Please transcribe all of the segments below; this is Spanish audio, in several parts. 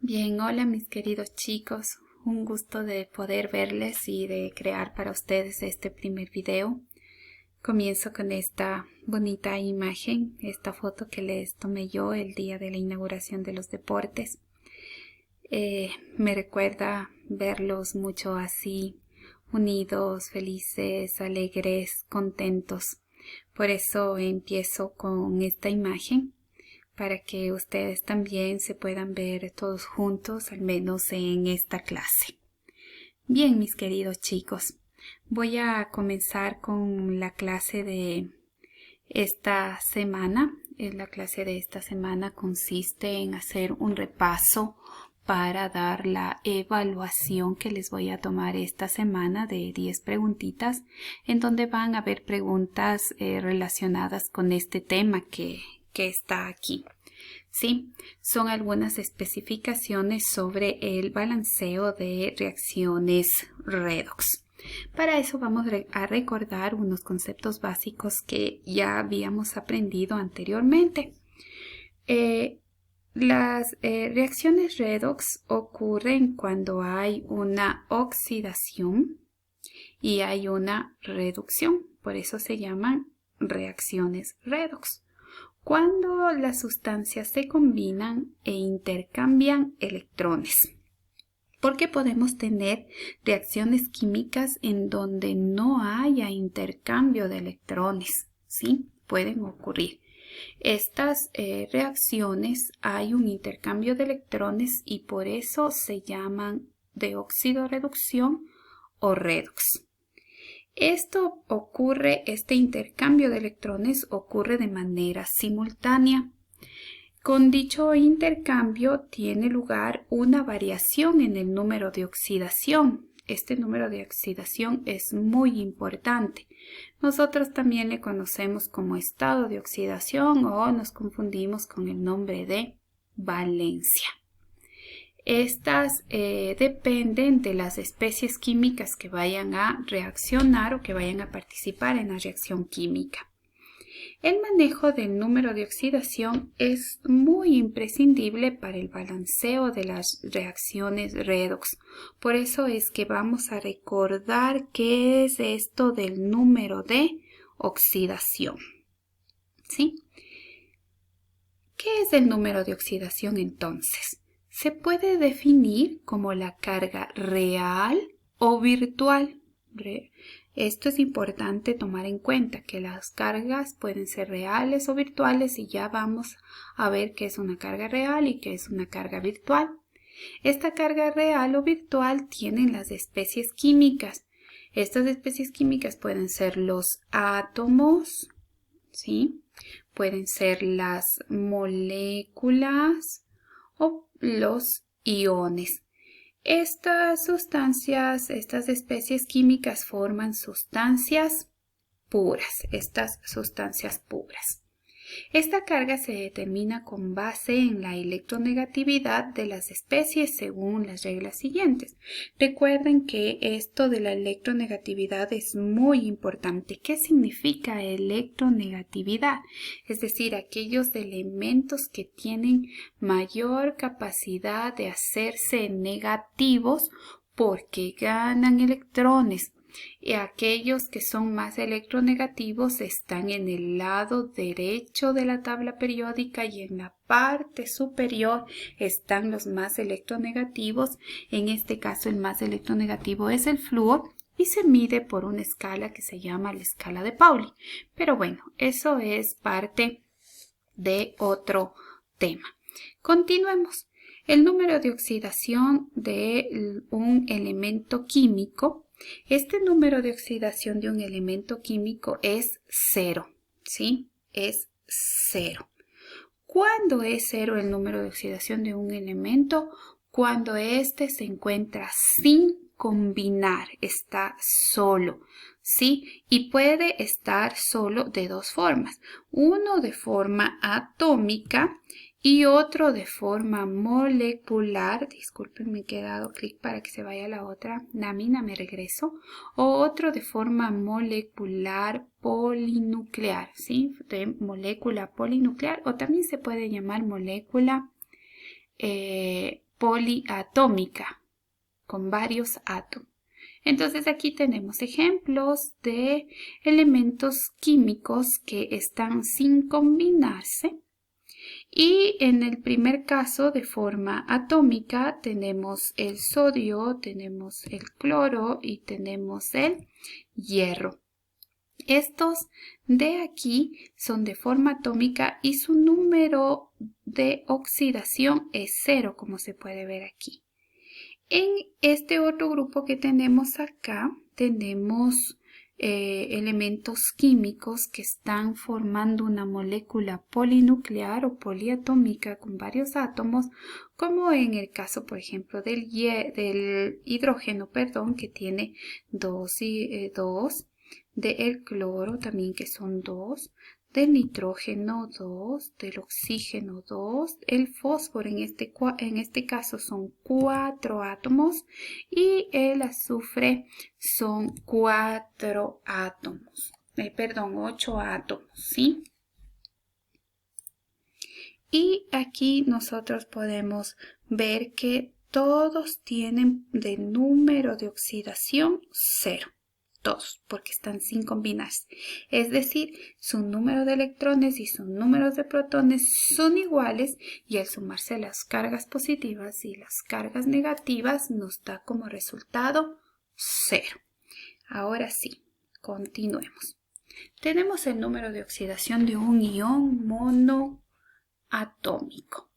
Bien, hola mis queridos chicos, un gusto de poder verles y de crear para ustedes este primer video. Comienzo con esta bonita imagen, esta foto que les tomé yo el día de la inauguración de los deportes. Me recuerda verlos mucho así, unidos, felices, alegres, contentos. Por eso empiezo con esta imagen, para que ustedes también se puedan ver todos juntos, al menos en esta clase. Bien, mis queridos chicos, voy a comenzar con la clase de esta semana. La clase de esta semana consiste en hacer un repaso para dar la evaluación que les voy a tomar esta semana de 10 preguntitas, en donde van a haber preguntas relacionadas con este tema que está aquí. Sí, son algunas especificaciones sobre el balanceo de reacciones redox. Para eso vamos a recordar unos conceptos básicos que ya habíamos aprendido anteriormente. Las reacciones redox ocurren cuando hay una oxidación y hay una reducción. Por eso se llaman reacciones redox. Cuando las sustancias se combinan e intercambian electrones. Porque podemos tener reacciones químicas en donde no haya intercambio de electrones, ¿sí? Pueden ocurrir. Estas reacciones hay un intercambio de electrones y por eso se llaman de óxido-reducción o redox. Este intercambio de electrones ocurre de manera simultánea. Con dicho intercambio tiene lugar una variación en el número de oxidación. Este número de oxidación es muy importante. Nosotros también le conocemos como estado de oxidación o nos confundimos con el nombre de valencia. Estas dependen de las especies químicas que vayan a reaccionar o que vayan a participar en la reacción química. El manejo del número de oxidación es muy imprescindible para el balanceo de las reacciones redox. Por eso es que vamos a recordar qué es esto del número de oxidación. ¿Sí? ¿Qué es el número de oxidación entonces? Se puede definir como la carga real o virtual. Esto es importante tomar en cuenta, que las cargas pueden ser reales o virtuales y ya vamos a ver qué es una carga real y qué es una carga virtual. Esta carga real o virtual tienen las especies químicas. Estas especies químicas pueden ser los átomos, ¿sí? Pueden ser las moléculas o los iones. Estas sustancias, estas especies químicas forman sustancias puras, Esta carga se determina con base en la electronegatividad de las especies según las reglas siguientes. Recuerden que esto de la electronegatividad es muy importante. ¿Qué significa electronegatividad? Es decir, aquellos elementos que tienen mayor capacidad de hacerse negativos porque ganan electrones. Y aquellos que son más electronegativos están en el lado derecho de la tabla periódica y en la parte superior están los más electronegativos. En este caso el más electronegativo es el flúor y se mide por una escala que se llama la escala de Pauli. Pero bueno, eso es parte de otro tema. Continuemos. El número de oxidación de un elemento químico. Este número de oxidación de un elemento químico es 0, ¿sí? Es 0. ¿Cuándo es 0 el número de oxidación de un elemento? Cuando éste se encuentra sin combinar, está solo, ¿sí? Y puede estar solo de dos formas. Uno de forma atómica y otro de forma molecular. Disculpen, me he dado clic para que se vaya la otra lámina, me regreso. O otro de forma molecular polinuclear, ¿sí? De molécula polinuclear, o también se puede llamar molécula poliatómica, con varios átomos. Entonces aquí tenemos ejemplos de elementos químicos que están sin combinarse. Y en el primer caso, de forma atómica, tenemos el sodio, tenemos el cloro y tenemos el hierro. Estos de aquí son de forma atómica y su número de oxidación es 0, como se puede ver aquí. En este otro grupo que tenemos acá, tenemos elementos químicos que están formando una molécula polinuclear o poliatómica con varios átomos, como en el caso, por ejemplo, del hidrógeno, que tiene 2, del cloro también, que son 2, del nitrógeno 2, del oxígeno 2, el fósforo en este caso son 4 átomos y el azufre son 8 átomos, ¿sí? Y aquí nosotros podemos ver que todos tienen de número de oxidación 0. Todos, porque están sin combinarse. Es decir, su número de electrones y su número de protones son iguales y al sumarse las cargas positivas y las cargas negativas nos da como resultado 0. Ahora sí, continuemos. Tenemos el número de oxidación de un ion monoatómico.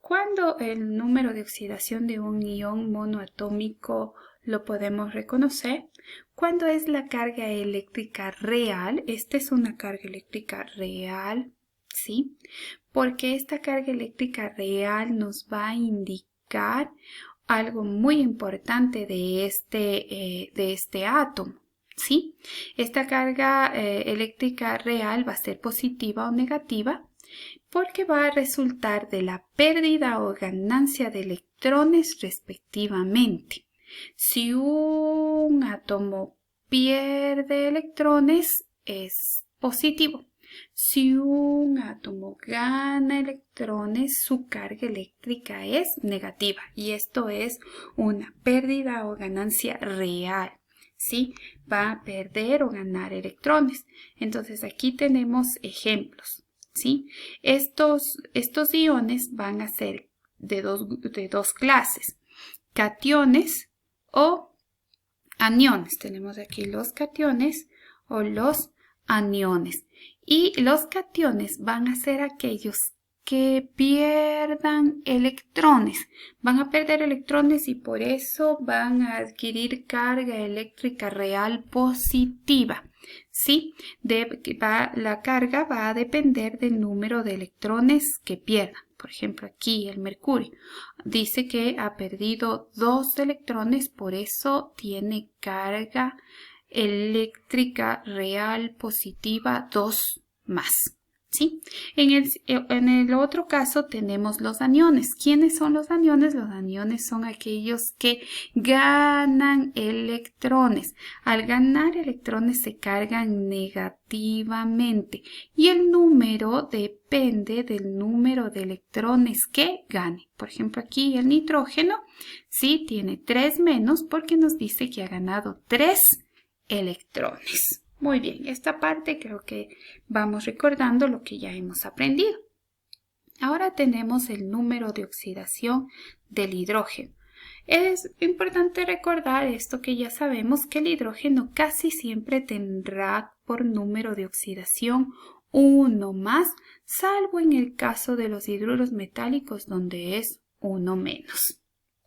Cuando el número de oxidación de un ion monoatómico lo podemos reconocer cuando es la carga eléctrica real. Esta es una carga eléctrica real, ¿sí? Porque esta carga eléctrica real nos va a indicar algo muy importante de este átomo, ¿sí? Esta carga eléctrica real va a ser positiva o negativa, porque va a resultar de la pérdida o ganancia de electrones respectivamente. Si un átomo pierde electrones, es positivo. Si un átomo gana electrones, su carga eléctrica es negativa. Y esto es una pérdida o ganancia real. ¿Sí? Va a perder o ganar electrones. Entonces aquí tenemos ejemplos. ¿Sí? Estos iones van a ser de dos clases, cationes o aniones. Tenemos aquí los cationes o los aniones. Y los cationes van a ser aquellos que pierdan electrones. Van a perder electrones y por eso van a adquirir carga eléctrica real positiva. ¿Sí? La carga va a depender del número de electrones que pierdan. Por ejemplo, aquí el mercurio dice que ha perdido 2 electrones, por eso tiene carga eléctrica real positiva 2 más. ¿Sí? En el otro caso tenemos los aniones. ¿Quiénes son los aniones? Los aniones son aquellos que ganan electrones. Al ganar electrones se cargan negativamente y el número depende del número de electrones que gane. Por ejemplo, aquí el nitrógeno sí tiene 3 menos porque nos dice que ha ganado 3 electrones. Muy bien, esta parte creo que vamos recordando lo que ya hemos aprendido. Ahora tenemos el número de oxidación del hidrógeno. Es importante recordar esto que ya sabemos, que el hidrógeno casi siempre tendrá por número de oxidación 1 más, salvo en el caso de los hidruros metálicos donde es 1 menos.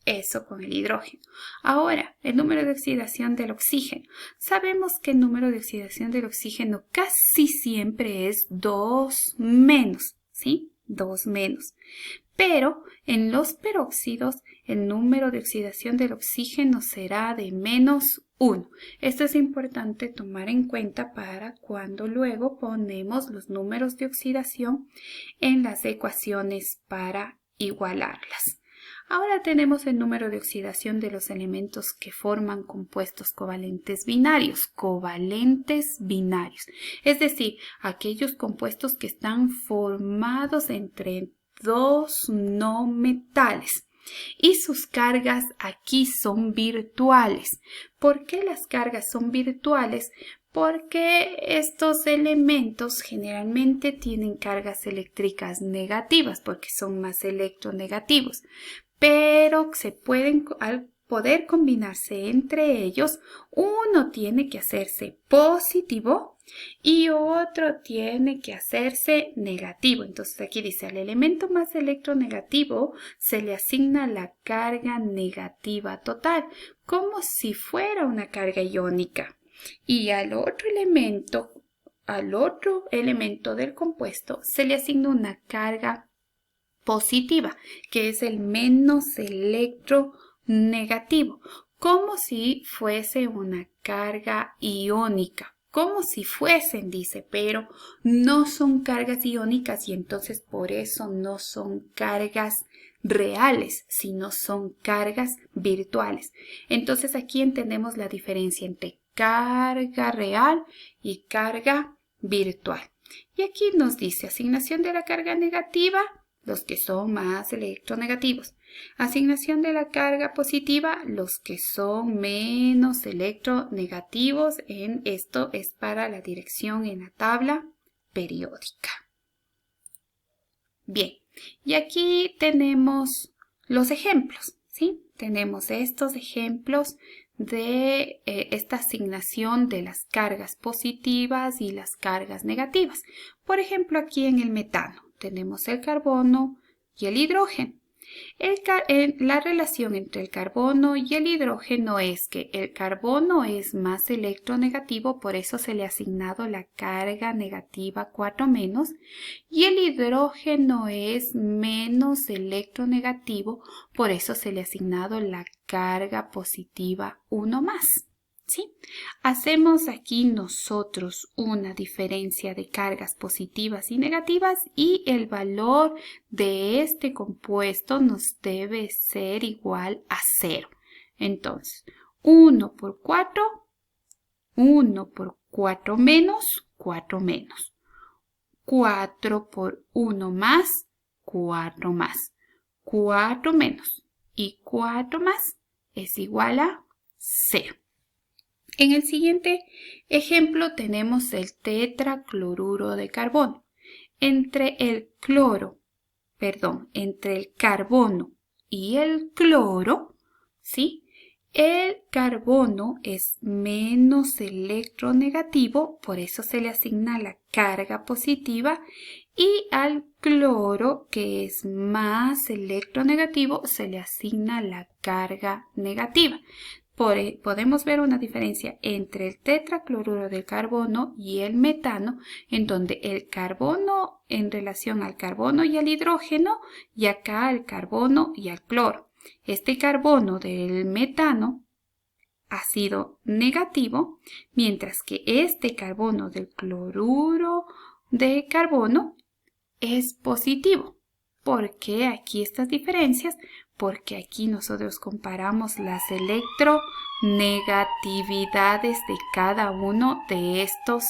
Eso con el hidrógeno. Ahora, el número de oxidación del oxígeno. Sabemos que el número de oxidación del oxígeno casi siempre es 2 menos, ¿sí? 2 menos. Pero en los peróxidos, el número de oxidación del oxígeno será de menos 1. Esto es importante tomar en cuenta para cuando luego ponemos los números de oxidación en las ecuaciones para igualarlas. Ahora tenemos el número de oxidación de los elementos que forman compuestos covalentes binarios. Covalentes binarios. Es decir, aquellos compuestos que están formados entre dos no metales. y sus cargas aquí son virtuales. ¿Por qué las cargas son virtuales? Porque estos elementos generalmente tienen cargas eléctricas negativas porque son más electronegativos, pero al poder combinarse entre ellos, uno tiene que hacerse positivo y otro tiene que hacerse negativo. Entonces aquí dice, al elemento más electronegativo se le asigna la carga negativa total, como si fuera una carga iónica. Y al otro elemento del compuesto se le asigna una carga positiva, que es el menos electronegativo, como si fuese una carga iónica. Como si fuesen, dice, pero no son cargas iónicas y entonces por eso no son cargas reales, sino son cargas virtuales. Entonces aquí entendemos la diferencia entre carga real y carga virtual. Y aquí nos dice asignación de la carga negativa, los que son más electronegativos. Asignación de la carga positiva, los que son menos electronegativos. Esto es para la dirección en la tabla periódica. Bien, y aquí tenemos los ejemplos, ¿sí? Tenemos estos ejemplos de esta asignación de las cargas positivas y las cargas negativas. Por ejemplo, aquí en el metano tenemos el carbono y el hidrógeno. La relación entre el carbono y el hidrógeno es que el carbono es más electronegativo, por eso se le ha asignado la carga negativa 4-, y el hidrógeno es menos electronegativo, por eso se le ha asignado la carga positiva 1+. ¿Sí? Hacemos aquí nosotros una diferencia de cargas positivas y negativas y el valor de este compuesto nos debe ser igual a 0. Entonces, 1 por 4, 1 por 4 menos, 4 menos. 4 por 1 más, 4 más. 4 menos y 4 más es igual a 0. En el siguiente ejemplo tenemos el tetracloruro de carbono. Entre el carbono y el cloro, ¿sí? El carbono es menos electronegativo, por eso se le asigna la carga positiva, y al cloro, que es más electronegativo, se le asigna la carga negativa. Podemos ver una diferencia entre el tetracloruro de carbono y el metano, en donde el carbono en relación al carbono y al hidrógeno, y acá al carbono y al cloro. Este carbono del metano ha sido negativo, mientras que este carbono del cloruro de carbono es positivo. ¿Por qué aquí estas diferencias? Porque aquí nosotros comparamos las electronegatividades de cada uno de estos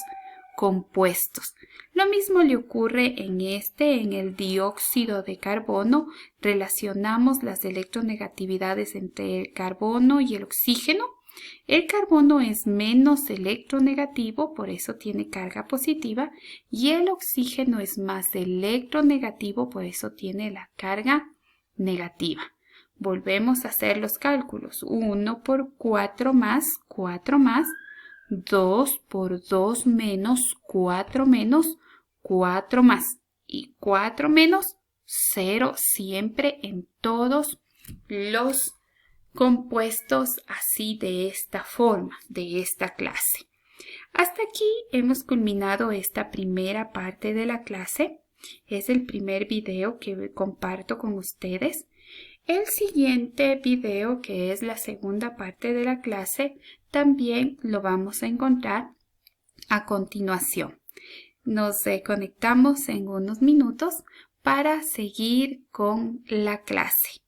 compuestos. Lo mismo le ocurre en el dióxido de carbono. Relacionamos las electronegatividades entre el carbono y el oxígeno. El carbono es menos electronegativo, por eso tiene carga positiva, y el oxígeno es más electronegativo, por eso tiene la carga negativa. Volvemos a hacer los cálculos. 1 por 4 más, 4 más. 2 por 2 menos, 4 menos, 4 más. Y 4 menos, 0 siempre en todos los compuestos así de esta forma, de esta clase. Hasta aquí hemos culminado esta primera parte de la clase. Es el primer video que comparto con ustedes. El siguiente video, que es la segunda parte de la clase, también lo vamos a encontrar a continuación. Nos conectamos en unos minutos para seguir con la clase.